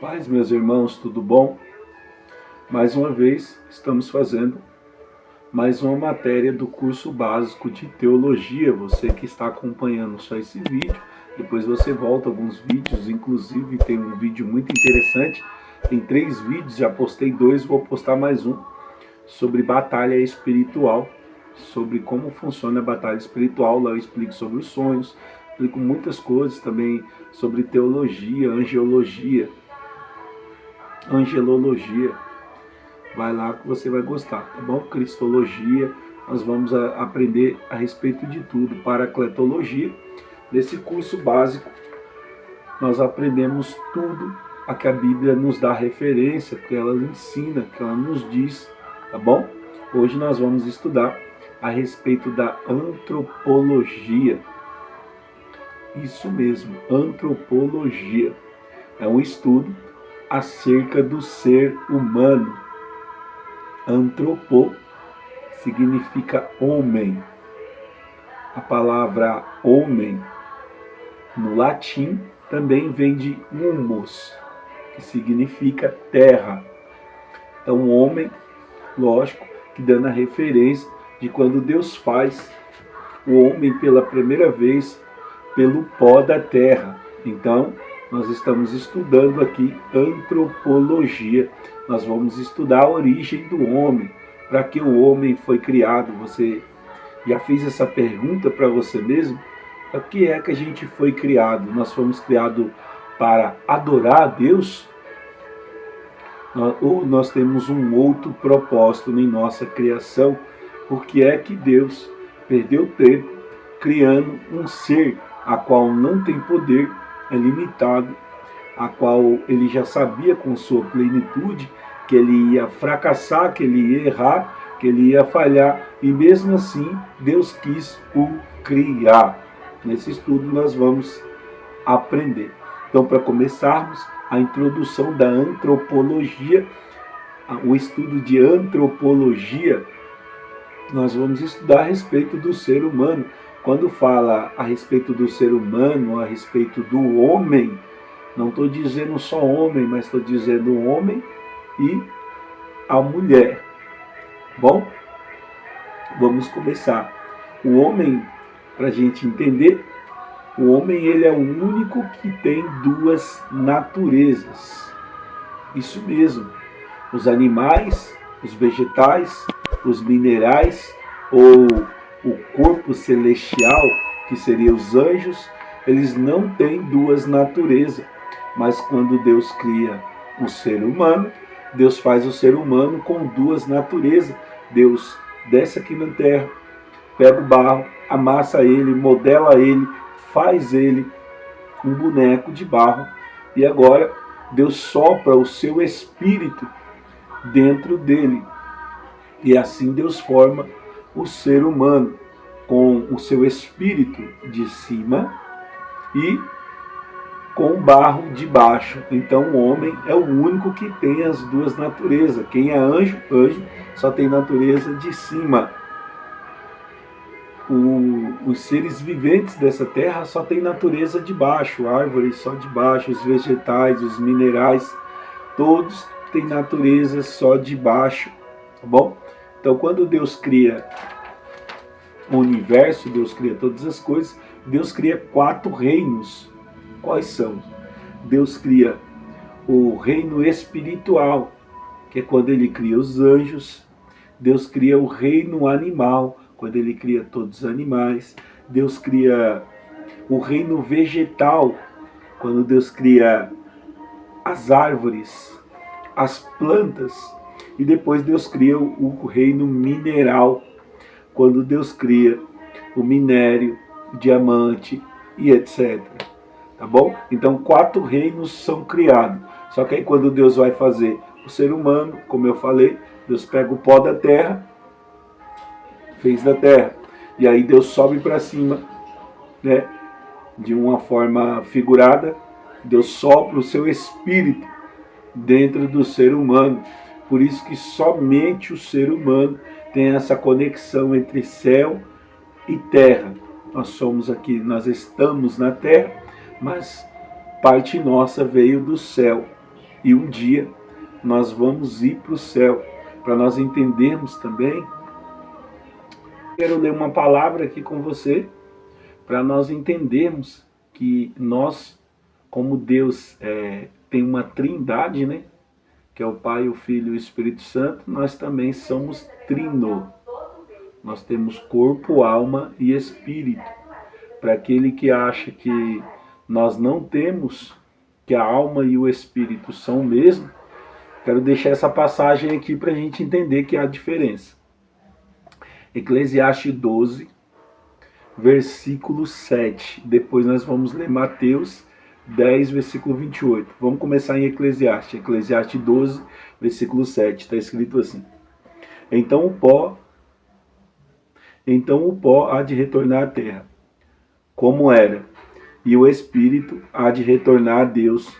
Paz, meus irmãos, tudo bom? Mais uma vez, estamos fazendo mais uma matéria do curso básico de teologia. Você que está acompanhando só esse vídeo, depois você volta alguns vídeos, inclusive tem um vídeo muito interessante. Tem 3 vídeos, já postei 2, vou postar mais um, sobre batalha espiritual, sobre como funciona a batalha espiritual. Lá eu explico sobre os sonhos, explico muitas coisas também sobre teologia, angelologia. Vai lá que você vai gostar, tá bom? Cristologia, nós vamos aprender a respeito de tudo. Paracletologia, nesse curso básico, nós aprendemos tudo a que a Bíblia nos dá referência, que ela ensina, que ela nos diz, tá bom? Hoje nós vamos estudar a respeito da antropologia. Isso mesmo, antropologia. É um estudo acerca do ser humano. Antropo significa homem. A palavra homem, no latim, também vem de humus, que significa terra. Então, homem, lógico, que dando a referência de quando Deus faz o homem pela primeira vez pelo pó da terra. Então, nós estamos estudando aqui antropologia. Nós vamos estudar a origem do homem, para que o homem foi criado. Você já fez essa pergunta para você mesmo? Para que é que a gente foi criado? Nós fomos criados para adorar a Deus? Ou nós temos um outro propósito em nossa criação? Por que é que Deus perdeu tempo criando um ser a qual não tem poder, é limitado, a qual ele já sabia com sua plenitude que ele ia fracassar, que ele ia errar, que ele ia falhar, e mesmo assim Deus quis o criar. Nesse estudo nós vamos aprender. Então, para começarmos, a introdução da antropologia, o estudo de antropologia, nós vamos estudar a respeito do ser humano. Quando fala a respeito do ser humano, a respeito do homem, não estou dizendo só homem, mas estou dizendo o homem e a mulher. Bom, vamos começar. O homem, para a gente entender, o homem ele é o único que tem 2 naturezas. Isso mesmo. Os animais, os vegetais, os minerais ou o corpo celestial, que seria os anjos, eles não têm 2 naturezas. Mas quando Deus cria o ser humano, Deus faz o ser humano com 2 naturezas. Deus desce aqui na terra, pega o barro, amassa ele, modela ele, faz ele um boneco de barro. E agora Deus sopra o seu espírito dentro dele. E assim Deus forma o ser humano com o seu espírito de cima e com o barro de baixo. Então o homem é o único que tem as 2 naturezas. Quem é anjo, anjo só tem natureza de cima. Os seres viventes dessa terra só tem natureza de baixo, árvores só de baixo, os vegetais, os minerais, todos têm natureza só de baixo, tá bom? Então, quando Deus cria o universo, Deus cria todas as coisas, Deus cria 4 reinos. Quais são? Deus cria o reino espiritual, que é quando ele cria os anjos. Deus cria o reino animal, quando ele cria todos os animais. Deus cria o reino vegetal, quando Deus cria as árvores, as plantas. E depois Deus cria o reino mineral, quando Deus cria o minério, o diamante e etc. Tá bom? Então 4 reinos são criados. Só que aí quando Deus vai fazer o ser humano, como eu falei, Deus pega o pó da terra, fez da terra, e aí Deus sobe para cima, né? De uma forma figurada, Deus sopra o seu espírito dentro do ser humano. Por isso que somente o ser humano tem essa conexão entre céu e terra. Nós somos aqui, nós estamos na terra, mas parte nossa veio do céu. E um dia nós vamos ir para o céu. Para nós entendermos também, quero ler uma palavra aqui com você, para nós entendermos que nós, como Deus tem uma trindade, né? Que é o Pai, o Filho e o Espírito Santo, nós também somos trino. Nós temos corpo, alma e espírito. Para aquele que acha que nós não temos, que a alma e o espírito são o mesmo, quero deixar essa passagem aqui para a gente entender que há diferença. Eclesiastes 12, versículo 7. Depois nós vamos ler Mateus 10, versículo 28. Vamos começar em Eclesiastes. Eclesiastes 12, versículo 7. Está escrito assim: Então o pó há de retornar à terra, como era, e o espírito há de retornar a Deus,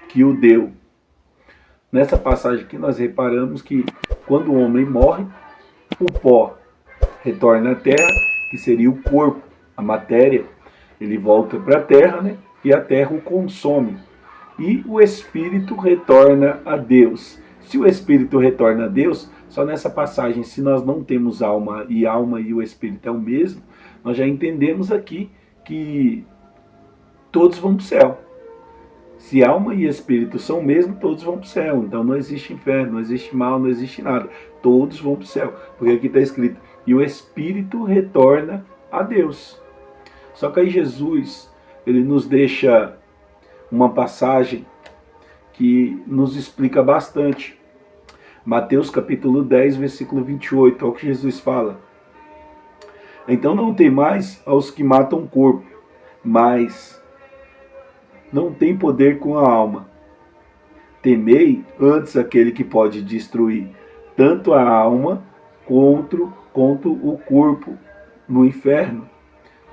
que o deu. Nessa passagem aqui nós reparamos que quando o homem morre, o pó retorna à terra, que seria o corpo, a matéria, ele volta para a terra, né? E a terra o consome. E o espírito retorna a Deus. Se o espírito retorna a Deus, só nessa passagem, se nós não temos alma e o espírito é o mesmo, nós já entendemos aqui que todos vão para o céu. Se alma e espírito são o mesmo, todos vão para o céu. Então não existe inferno, não existe mal, não existe nada. Todos vão para o céu. Porque aqui está escrito, e o espírito retorna a Deus. Só que aí Jesus, ele nos deixa uma passagem que nos explica bastante. Mateus capítulo 10, versículo 28, olha o que Jesus fala. Então não temais aos que matam o corpo, mas não tem poder com a alma. Temei antes aquele que pode destruir tanto a alma quanto o corpo no inferno.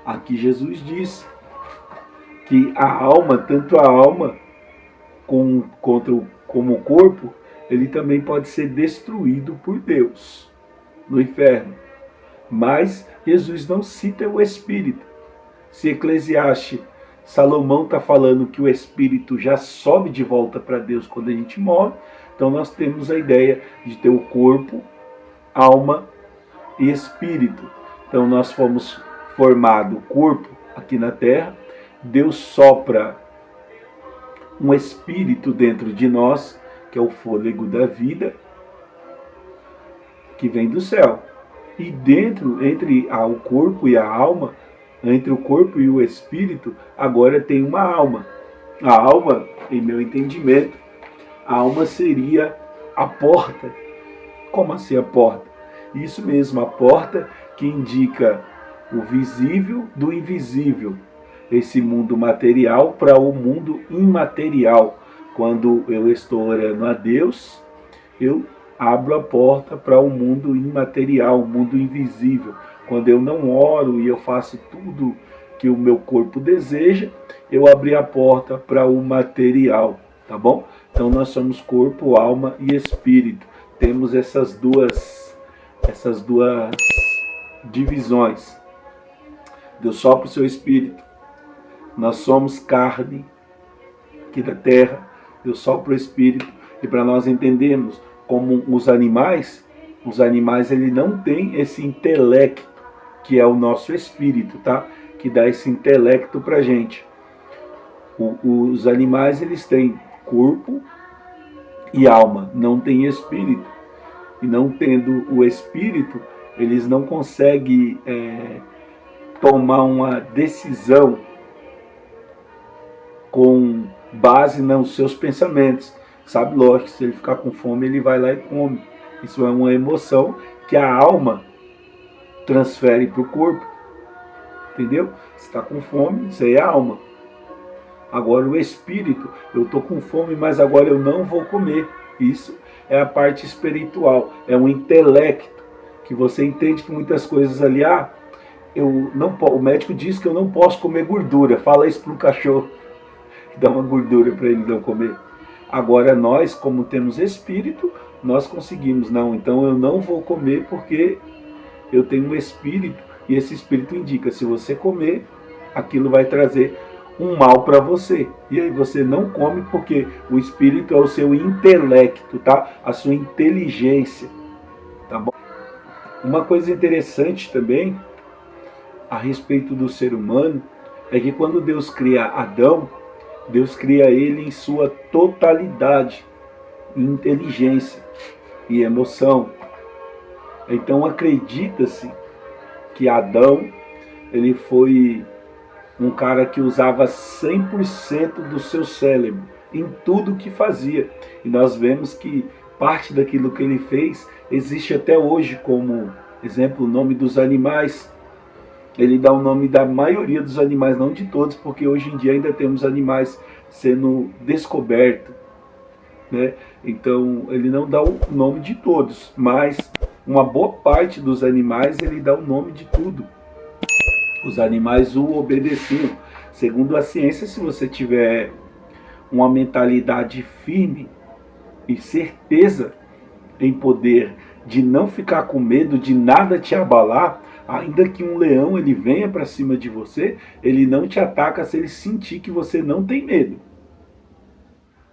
Aqui Jesus diz que a alma, tanto a alma como o corpo, ele também pode ser destruído por Deus no inferno. Mas Jesus não cita o espírito. Se Eclesiastes, Salomão está falando que o espírito já sobe de volta para Deus quando a gente morre, então nós temos a ideia de ter o corpo, alma e espírito. Então nós fomos formado corpo aqui na terra, Deus sopra um espírito dentro de nós, que é o fôlego da vida, que vem do céu. E dentro, entre o corpo e a alma, entre o corpo e o espírito, agora tem uma alma. A alma, em meu entendimento, a alma seria a porta. Como assim a porta? Isso mesmo, a porta que indica o visível do invisível. Esse mundo material para o mundo imaterial. Quando eu estou orando a Deus, eu abro a porta para o mundo imaterial, o mundo invisível. Quando eu não oro e eu faço tudo que o meu corpo deseja, eu abri a porta para o material, tá bom? Então nós somos corpo, alma e espírito. Temos essas duas divisões. Deus sopra o seu espírito. Nós somos carne aqui da terra. Deus sopra o espírito. E para nós entendermos como os animais ele não tem esse intelecto que é o nosso espírito, tá? Que dá esse intelecto pra gente. Os animais, eles têm corpo e alma, não têm espírito. E não tendo o espírito, eles não conseguem tomar uma decisão com base nos seus pensamentos. Sabe, lógico, se ele ficar com fome, ele vai lá e come. Isso é uma emoção que a alma transfere para o corpo. Entendeu? Se está com fome, isso aí é a alma. Agora o espírito, eu estou com fome, mas agora eu não vou comer. Isso é a parte espiritual, é um intelecto, que você entende que muitas coisas ali, o médico diz que eu não posso comer gordura, fala isso para um cachorro, dá uma gordura para ele não comer. Agora nós, como temos espírito, nós conseguimos, então eu não vou comer porque eu tenho um espírito, e esse espírito indica, se você comer, aquilo vai trazer um mal para você. E aí você não come porque o espírito é o seu intelecto, tá? A sua inteligência, tá bom? Uma coisa interessante também a respeito do ser humano é que quando Deus cria Adão, Deus cria ele em sua totalidade, em inteligência e emoção. Então acredita-se que Adão ele foi um cara que usava 100% do seu cérebro em tudo que fazia. E nós vemos que parte daquilo que ele fez existe até hoje, como exemplo, o nome dos animais. Ele dá o nome da maioria dos animais, não de todos, porque hoje em dia ainda temos animais sendo descobertos, né? Então ele não dá o nome de todos, mas uma boa parte dos animais ele dá o nome de tudo. Os animais o obedeciam. Segundo a ciência, se você tiver uma mentalidade firme e certeza em poder de não ficar com medo de nada te abalar, ainda que um leão ele venha para cima de você, ele não te ataca se ele sentir que você não tem medo.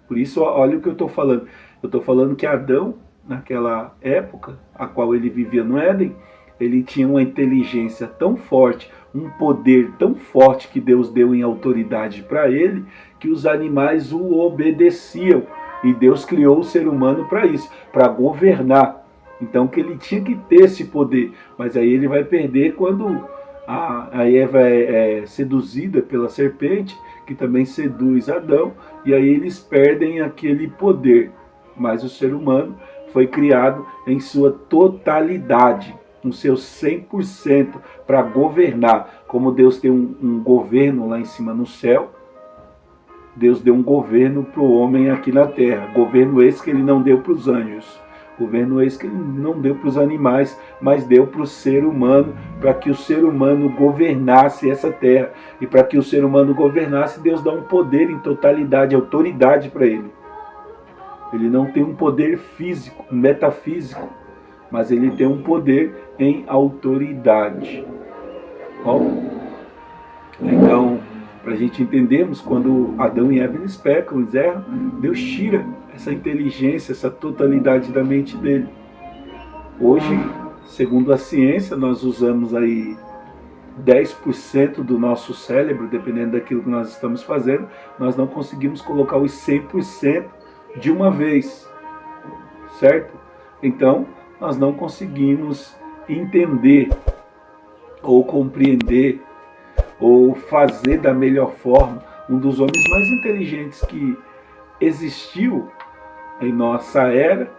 Por isso, olha o que eu estou falando. Eu estou falando que Adão, naquela época, a qual ele vivia no Éden, ele tinha uma inteligência tão forte, um poder tão forte que Deus deu em autoridade para ele, que os animais o obedeciam. E Deus criou o ser humano para isso, para governar. Então que ele tinha que ter esse poder. Mas aí ele vai perder quando a Eva é seduzida pela serpente, que também seduz Adão, e aí eles perdem aquele poder. Mas o ser humano foi criado em sua totalidade, no seu 100%, para governar. Como Deus tem um governo lá em cima no céu, Deus deu um governo para o homem aqui na terra. Governo esse que ele não deu para os anjos. Governo esse que ele não deu para os animais, mas deu para o ser humano, para que o ser humano governasse essa terra. E para que o ser humano governasse, Deus dá um poder em totalidade, autoridade para ele. Ele não tem um poder físico, metafísico, mas ele tem um poder em autoridade. Bom, então, para a gente entendermos, quando Adão e Eva eles pecam, eles erram, Deus tira essa inteligência, essa totalidade da mente dele. Hoje, segundo a ciência, nós usamos aí 10% do nosso cérebro, dependendo daquilo que nós estamos fazendo, nós não conseguimos colocar os 100% de uma vez, certo? Então, nós não conseguimos entender ou compreender ou fazer da melhor forma. Um dos homens mais inteligentes que existiu em nossa era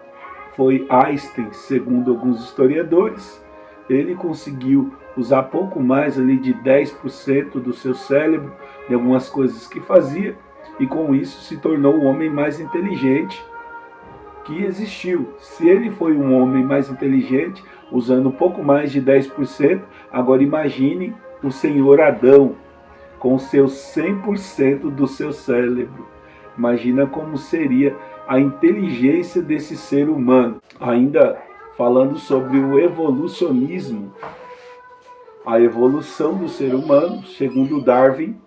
foi Einstein, segundo alguns historiadores. Ele conseguiu usar pouco mais ali de 10% do seu cérebro em algumas coisas que fazia, e com isso se tornou o homem mais inteligente que existiu. Se ele foi um homem mais inteligente, usando um pouco mais de 10%, agora imagine o senhor Adão, com seus 100% do seu cérebro. Imagina como seria a inteligência desse ser humano. Ainda falando sobre o evolucionismo, a evolução do ser humano, segundo Darwin,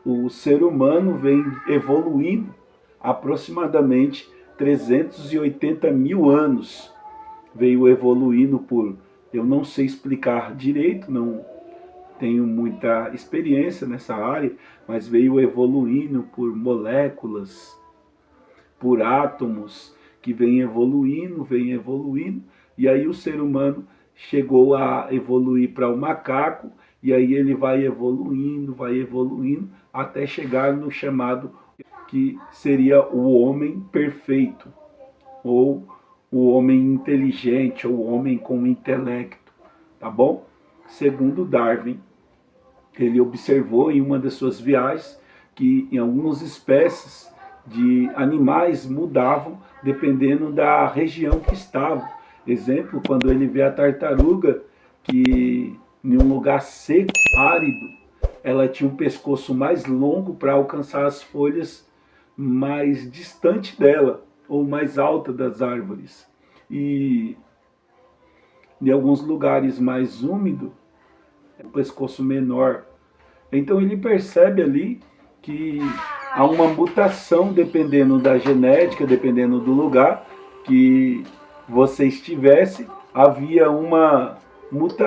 o ser humano vem evoluindo aproximadamente 380 mil anos. Veio evoluindo por, eu não sei explicar direito, não tenho muita experiência nessa área, mas veio evoluindo por moléculas, por átomos, que vem evoluindo, e aí o ser humano chegou a evoluir para o macaco, e aí ele vai evoluindo, até chegar no chamado que seria o homem perfeito, ou o homem inteligente, ou o homem com intelecto, tá bom? Segundo Darwin, ele observou em uma das suas viagens que em algumas espécies de animais mudavam dependendo da região que estavam. Exemplo, quando ele vê a tartaruga que em um lugar seco, árido, ela tinha um pescoço mais longo para alcançar as folhas mais distante dela, ou mais alta das árvores. E em alguns lugares mais úmidos, o pescoço menor. Então ele percebe ali que há uma mutação dependendo da genética, dependendo do lugar que você estivesse, havia uma mutação